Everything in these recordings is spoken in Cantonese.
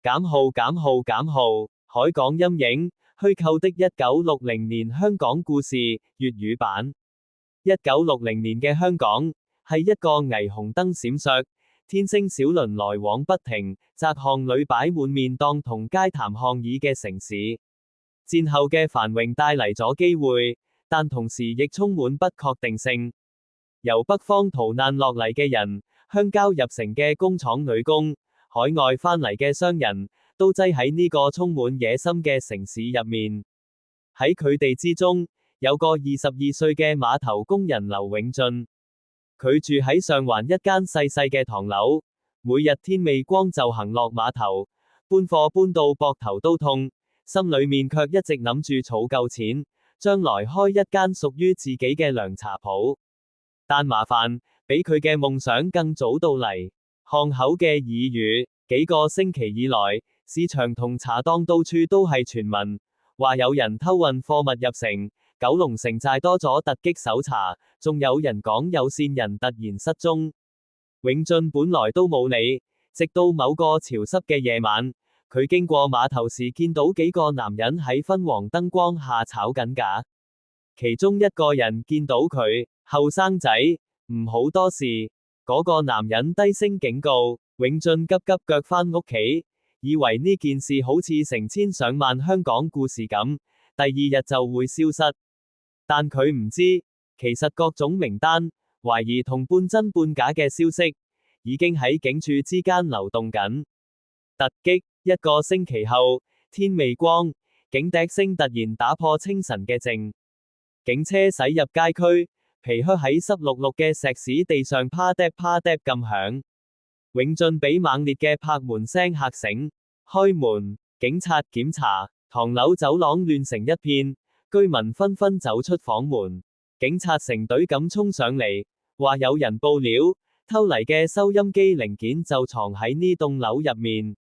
減號減號減號，海港陰影，虛構的1960年香港故事，粵語版。1960年嘅香港，係一個霓虹燈閃爍，天星小輪來往不停，窄巷裏擺滿麵檔同街談巷議嘅城市。戰後嘅繁榮帶嚟咗機會，但同時亦充滿不確定性。由北方逃難落嚟嘅人，鄉郊入城嘅工廠女工，海外返嚟嘅商人，都擠喺呢個充滿野心嘅城市入面。喺佢哋之中，有個22歲嘅碼頭工人劉永進。佢住喺上環一間細細嘅唐樓，每日天未光就行落碼頭，搬貨搬到膊頭都痛，心裏面卻一直諗住儲夠錢，將來開一間屬於自己嘅涼茶鋪。但麻煩，比佢嘅夢想更早到嚟。巷口嘅耳語，幾個星期以來，市場同茶檔到處都係傳聞，話有人偷運貨物入城，九龍城寨多咗突擊搜查，仲有人講有線人突然失蹤。永進本來都冇理，直到某個潮濕嘅夜晚，佢經過碼頭時見到幾個男人喺昏黃燈光下炒緊架。其中一個人見到佢，後生仔，唔好多事。嗰個男人低聲警告，永進急急腳返屋企，以為呢件事好似成千上萬香港故事咁，第二日就會消失。但佢唔知，其實各種名單、懷疑同半真半假嘅消息，已經喺警署之間流動緊。突擊，一個星期後，天未光，警笛聲突然打破清晨嘅靜，警車駛入街區。皮靴喺濕漉漉嘅石屎地上啪嗒啪嗒咁響，永進俾猛烈嘅拍門聲嚇醒，開門，警察檢查，唐樓走廊亂成一片，居民紛紛走出房門，警察成隊咁衝上嚟，話有人報料，偷嚟嘅收音機零件就藏喺呢棟樓入面，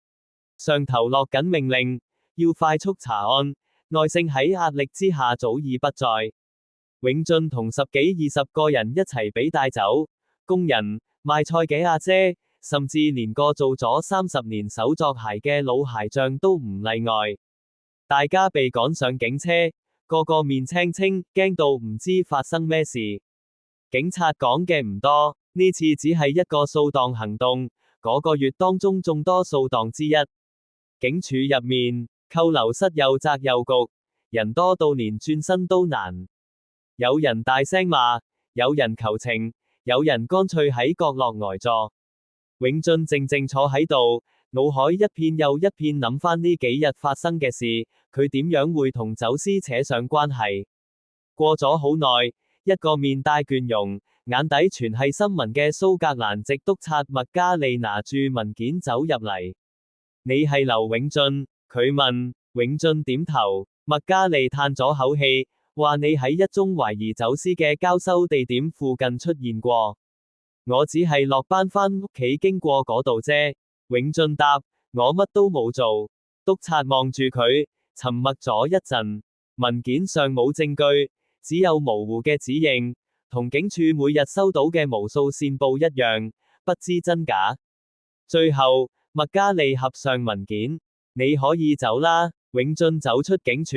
上頭落緊命令，要快速查案，耐性喺壓力之下早已不在。永進同10幾20個人一齊俾帶走，工人、賣菜嘅阿姐，甚至連個做咗30年手作鞋嘅老鞋匠都唔例外。大家被趕上警車，個個面青青，驚到唔知發生咩事。警察講嘅唔多，呢次只係一個掃蕩行動，嗰個月當中眾多掃蕩之一。警署入面，扣留室又窄又焗，人多到連轉身都難。有人大聲罵，有人求情，有人乾脆喺角落呆坐。永進靜靜坐喺度，腦海一片又一片諗返呢幾日發生嘅事，佢點樣會同走私扯上關係？過咗好耐，一個面帶倦容，眼底全係新聞嘅蘇格蘭籍督察麥嘉利拿住文件走入嚟。你係劉永進？佢問。永進點頭，麥嘉利嘆咗口氣。話你喺一宗懷疑走私嘅交收地點附近出現過，我只係落班返屋企經過嗰度啫。永進答，我乜都冇做。督察望住佢，沉默咗一陣。文件上冇證據，只有模糊嘅指認，同警署每日收到嘅無數線報一樣，不知真假。最後，麥嘉利合上文件，你可以走啦。永進走出警署，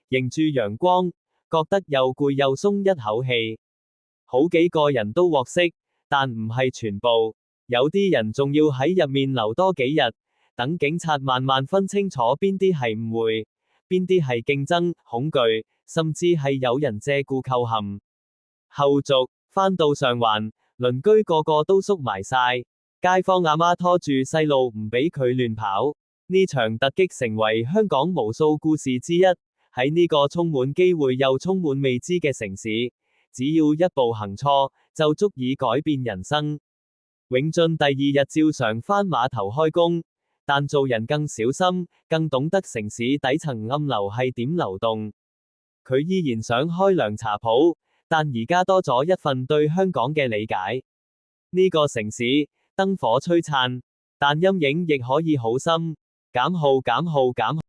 迎住陽光。覺得又攰又鬆一口氣，好幾個人都獲釋，但唔係全部，有啲人仲要喺入面留多幾日，等警察慢慢分清楚邊啲係誤會，邊啲係競爭、恐懼，甚至係有人借故構陷。後續，返到上環，鄰居個個都縮埋晒，街坊阿媽拖住細路唔俾佢亂跑，呢場突擊成為香港無數故事之一。喺呢個充滿機會又充滿未知嘅城市，只要一步行錯，就足以改變人生。永進第二日照常返碼頭開工，但做人更小心，更懂得城市底層暗流係點流動。佢依然想開涼茶鋪，但而家多咗一份對香港嘅理解。呢個城市，燈火璀璨，但陰影亦可以好深。減號減號減號。